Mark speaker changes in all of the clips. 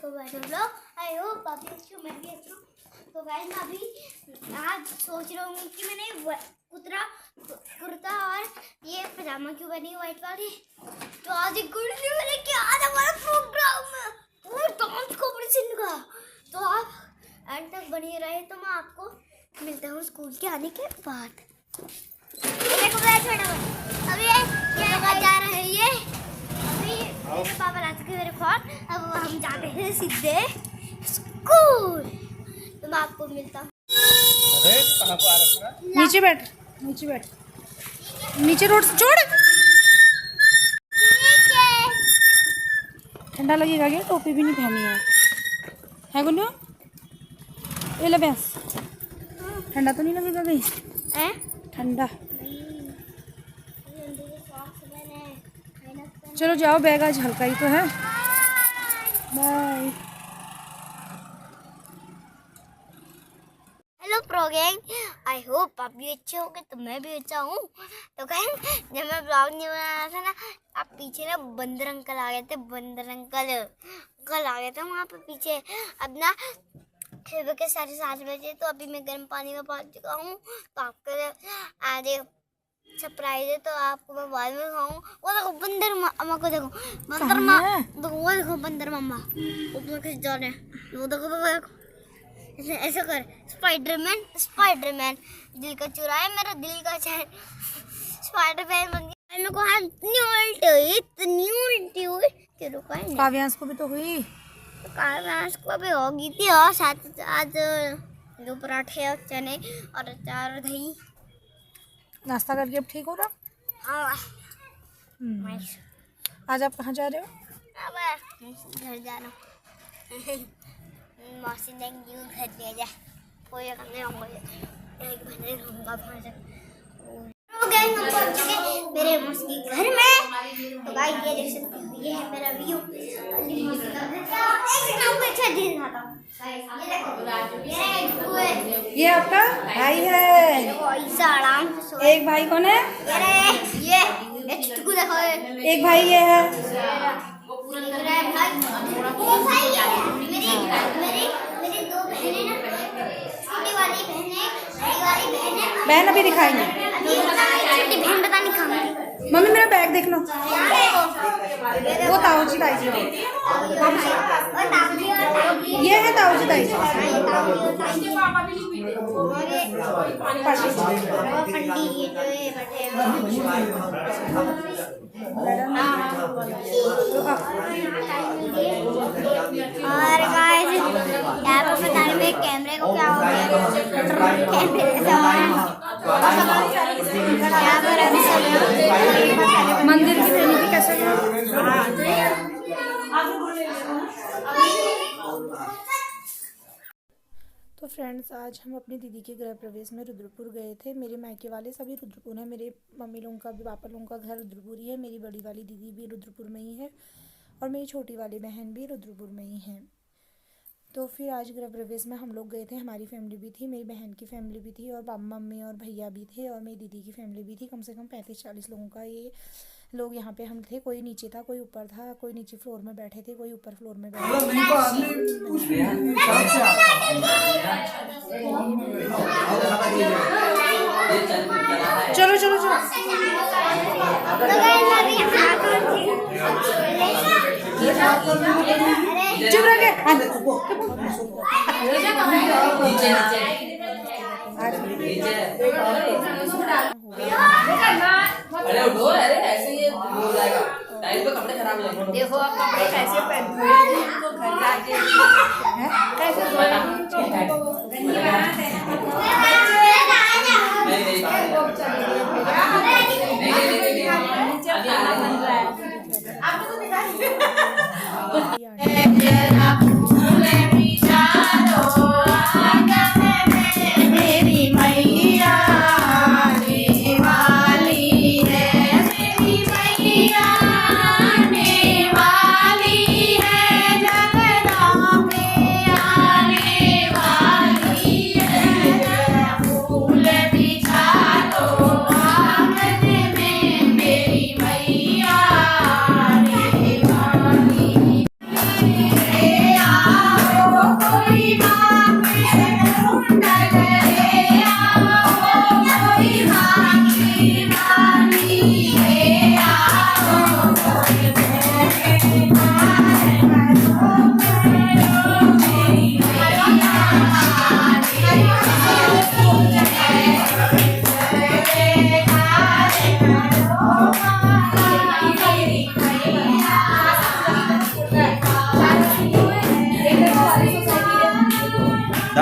Speaker 1: तो बैठो लोग। आई होप आप भी अच्छे हो, मैं भी अच्छी हूँ। तो गाइस मैं अभी आज सोच रहा हूँ कि मैंने कुर्ता और ये पजामा क्यों पहनी व्हाइट वाली। तो आज एक गुड न्यूज़ है कि आज हमारा प्रोग्राम है वो डांस कॉम्पिटिशन का। तो आप एंड तक बने रहे तो मैं आपको मिलता हूँ स्कूल के आने के बाद। देखो छोटा अभी ये जा रहा है ये मेरे पापा ला चुके मेरे फोन। अब हम जाते हैं सीधे स्कूल। तो मैं आपको मिलता हूँ।
Speaker 2: नीचे बैठ नीचे रोड से छोड़। ठंडा लगेगा क्या? टोपी भी नहीं पहनी है गुन्नू? ये ले भैंस, ठंडा तो नहीं लगेगा कहीं? ठंडा चलो जाओ, बैग आज हल्का ही तो है। Bye.
Speaker 1: Hello pro gang, I hope आप भी अच्छे होंगे तो मैं भी अच्छा हूँ। तो गैंग जब मैं ब्लॉग नहीं बना रहा था ना, आप पीछे ना बंदर अंकल आ गए थे। बंदर अंकल आ गए थे वहाँ पे पीछे। अब ना सुबह के 7:30 बजे, तो अभी मैं गर्म पानी में पहुँच चुका हूँ। तो आपके लिए आज सरप्राइज है, तो आपको मैं बाद में दिखाऊँ। वो देखो बंदर मामा को, देखो बंदर माँ, वो देखो बंदर मामा ऊपर किस जा रहे हैं। वो देखो ऐसा कर स्पाइडरमैन दिल का चुराया मेरा दिल का चैन। स्पाइडरमैन बन गया मेरे को। हम न्यू उल्टी
Speaker 2: काव्यांश को भी तो हुई।
Speaker 1: काव्यांश को भी होगी थी। और साथ आज दो पराठे और चने और अचार और दही
Speaker 2: नाश्ता करके अब ठीक हो रहा? आज आप कहाँ जा रहे हो?
Speaker 1: अब घर जाना। मौसी देंगी घर ले जा, कोई करने रहूँगा एक महीने रहूँगा वहाँ से। हो गए हम पहुँच चुके मेरे मौसी के घर में। तो गाइस ये देख सकते हो, ये है मेरा व्यू। अच्छा दिन था।
Speaker 2: ये आपका भाई है।
Speaker 1: ऐसा आराम से
Speaker 2: एक भाई कौन है?
Speaker 1: ये चिट्टू देखो।
Speaker 2: एक भाई ये है।
Speaker 1: मेरी दो बहनें ना, छोटी वाली बहनें, बड़ी वाली बहनें।
Speaker 2: बहन अभी दिखाएंगे।
Speaker 1: छोटी बहन पता नहीं कहाँ है।
Speaker 2: मम्मी मेरा बैग देख लो। वो ताऊ जी ताई जी, ये है ताऊ जी ताई जी।
Speaker 1: और गाइस यहाँ पर पता नहीं मेरे कैमरे को क्या हो गया। कैमरे यहाँ पर
Speaker 2: मंदिर की ट्रेनिंग कैसे गया? तो फ्रेंड्स आज हम अपनी दीदी के गृह प्रवेश में रुद्रपुर गए थे। मेरे मायके वाले सभी रुद्रपुर हैं। मेरे मम्मी लोगों का भी, पापा लोगों का घर रुद्रपुर ही है। मेरी बड़ी वाली दीदी भी रुद्रपुर में ही है और मेरी छोटी वाली बहन भी रुद्रपुर में ही है। तो फिर आज गृह प्रवेश में हम लोग गए थे। हमारी फैमिली भी थी, मेरी बहन की फैमिली भी थी और पापा मम्मी और भैया भी थे और मेरी दीदी की फैमिली भी थी। कम से कम 35-40 लोगों का ये लोग यहाँ पे हम थे। कोई नीचे था, कोई ऊपर था, कोई नीचे फ्लोर में बैठे थे, कोई ऊपर फ्लोर में बैठे थे। चलो चलो चलो चुप रह
Speaker 3: अरे उठो, अरे ऐसे ये हो जाएगा, टाइम पे कपड़े खराब लगेंगे। देखो आप कपड़े कैसे पहनते हो, तो घर जाके कैसे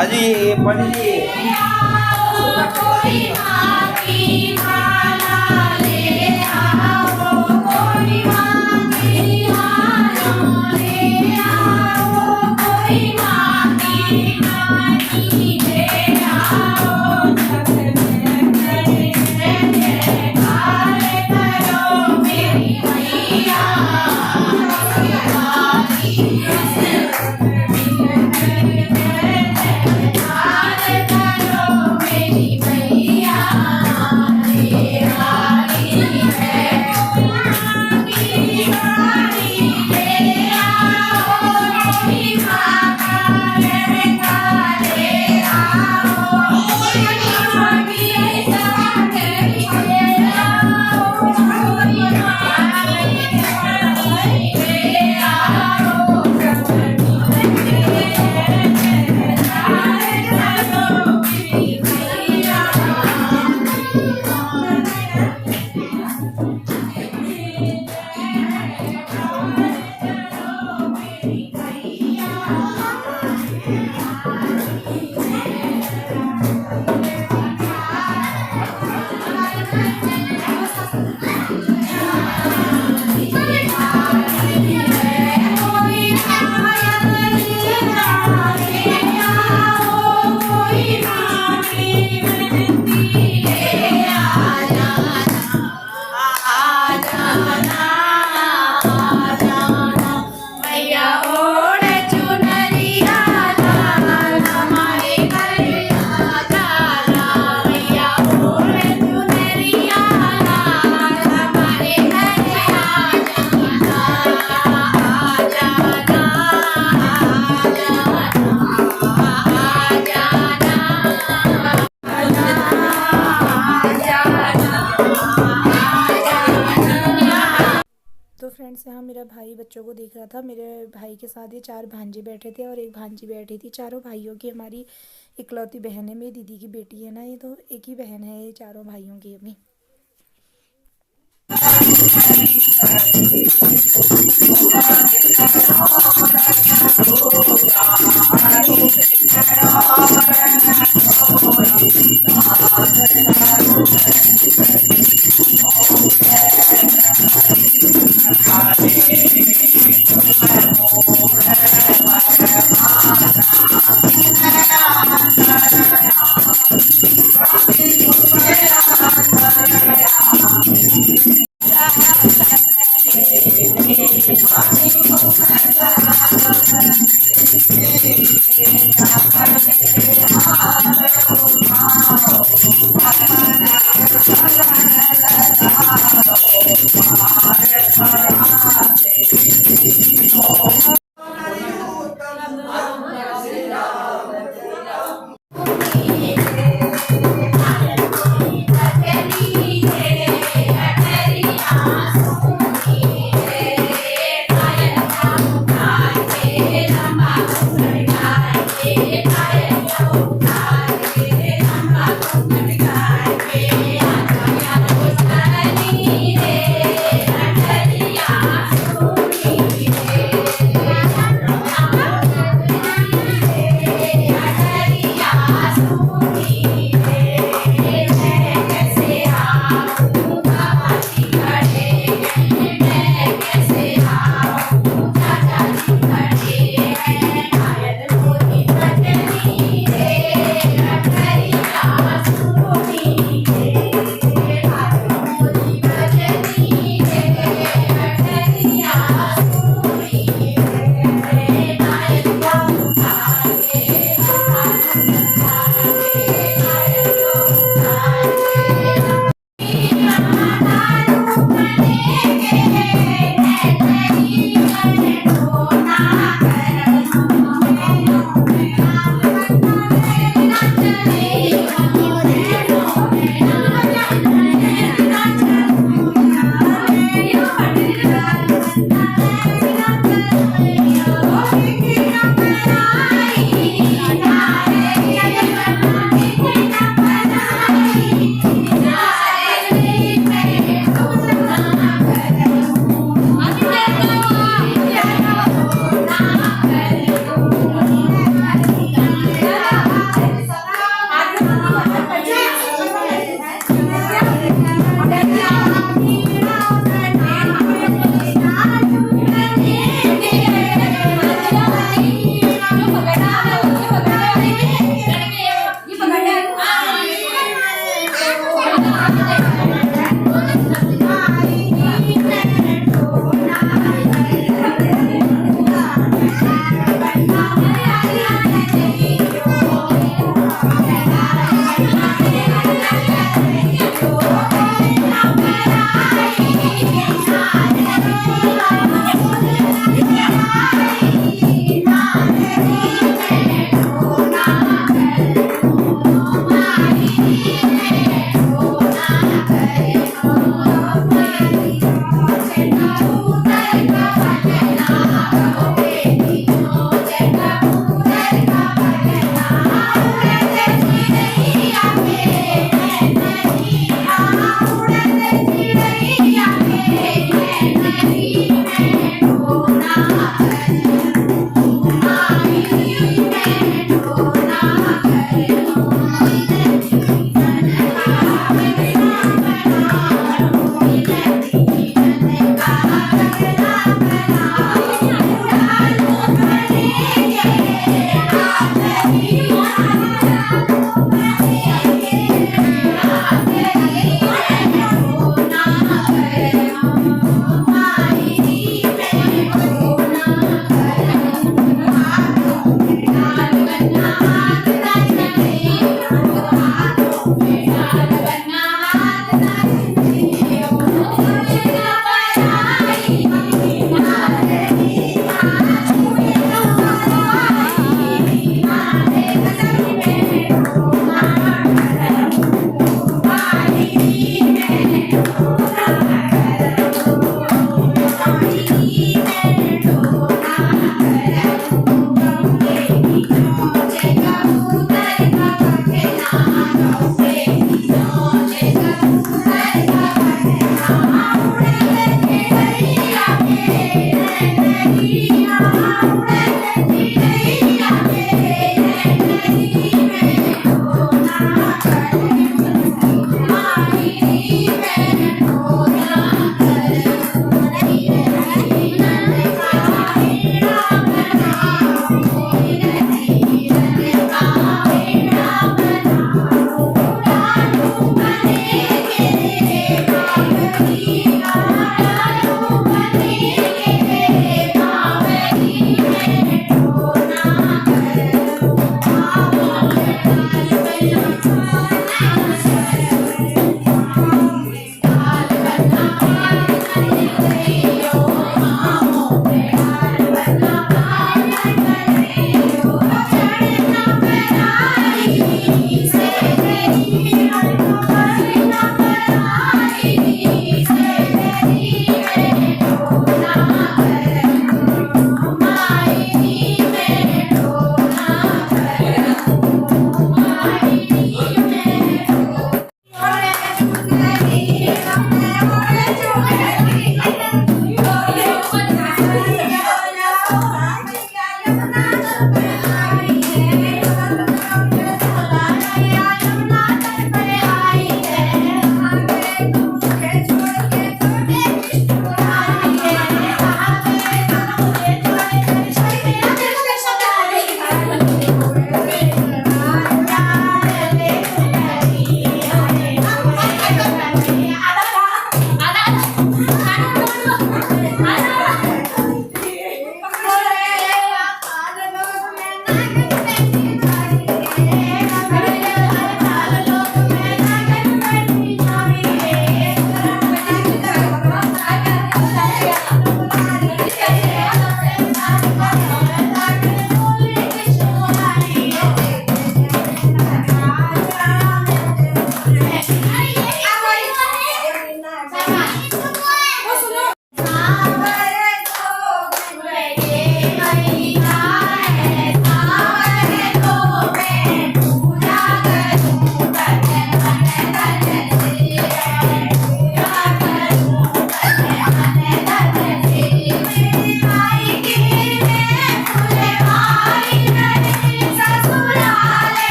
Speaker 4: दादी ये पंडित जी
Speaker 2: तो फ्रेंड्स यहाँ मेरा भाई बच्चों को देख रहा था। मेरे भाई के साथ ये 4 भांजे बैठे थे और एक भांजी बैठी थी। चारों भाइयों की हमारी इकलौती बहन है, मेरी दीदी की बेटी है ना, ये तो एक ही बहन है ये चारों भाइयों की अभी।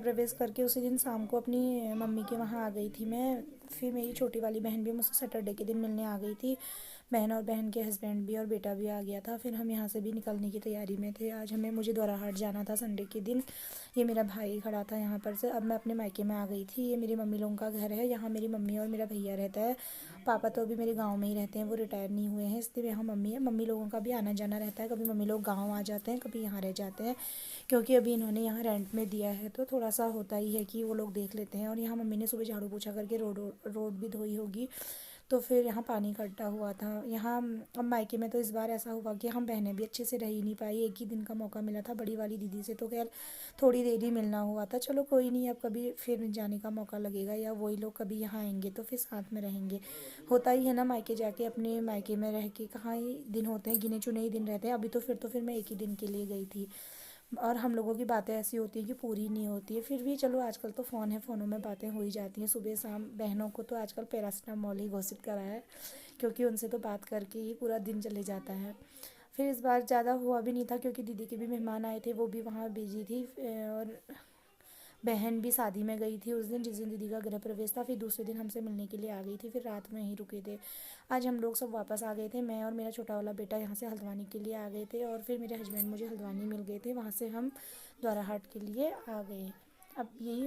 Speaker 2: प्रवेश करके उसी दिन शाम को अपनी मम्मी के वहाँ आ गई थी मैं। फिर मेरी छोटी वाली बहन भी मुझसे सैटरडे के दिन मिलने आ गई थी। बहन और बहन के हस्बैंड भी और बेटा भी आ गया था। फिर हम यहाँ से भी निकलने की तैयारी में थे। आज मुझे द्वाराहाट जाना था संडे के दिन। ये मेरा भाई खड़ा था यहाँ पर से। अब मैं अपने मायके में आ गई थी। ये मेरी मम्मी लोगों का घर है। यहाँ मेरी मम्मी और मेरा भैया रहता है। पापा तो अभी मेरे गांव में ही रहते हैं, वो रिटायर नहीं हुए हैं, इसलिए यहाँ मम्मी है। मम्मी लोगों का भी आना जाना रहता है। कभी मम्मी लोग गाँव आ जाते हैं, कभी यहाँ रह जाते हैं, क्योंकि अभी इन्होंने यहाँ रेंट में दिया है तो थोड़ा सा होता ही है कि वो लोग देख लेते हैं। और यहाँ मम्मी ने सुबह झाड़ू पोछा करके रोड भी धोई होगी, तो फिर यहाँ पानी इकट्ठा हुआ था। यहाँ अब मायके में तो इस बार ऐसा हुआ कि हम बहनें भी अच्छे से रह ही नहीं पाई। एक ही दिन का मौका मिला था। बड़ी वाली दीदी से तो खैर थोड़ी देर ही मिलना हुआ था। चलो कोई नहीं, अब कभी फिर जाने का मौका लगेगा या वही लोग कभी यहाँ आएंगे तो फिर साथ में रहेंगे। होता ही है ना, मायके जाके अपने मायके में रह के कहाँ ही दिन होते हैं, गिने चुने ही दिन रहते हैं। अभी तो फिर मैं एक ही दिन के लिए गई थी। और हम लोगों की बातें ऐसी होती हैं कि पूरी नहीं होती है। फिर भी चलो, आजकल तो फ़ोन है, फ़ोनों में बातें हो ही जाती हैं सुबह शाम। बहनों को तो आजकल पैरासिटामोल ही घोषित करा है, क्योंकि उनसे तो बात करके ही पूरा दिन चले जाता है। फिर इस बार ज़्यादा हुआ भी नहीं था, क्योंकि दीदी के भी मेहमान आए थे, वो भी वहाँ बिजी थी। और बहन भी शादी में गई थी उस दिन, जिस दिन दीदी का गृह प्रवेश था। फिर दूसरे दिन हमसे मिलने के लिए आ गई थी। फिर रात में ही रुके थे। आज हम लोग सब वापस आ गए थे। मैं और मेरा छोटा वाला बेटा यहाँ से हल्द्वानी के लिए आ गए थे, और फिर मेरे हस्बैंड मुझे हल्द्वानी मिल गए थे। वहाँ से हम द्वाराहाट के लिए आ गए। अब यही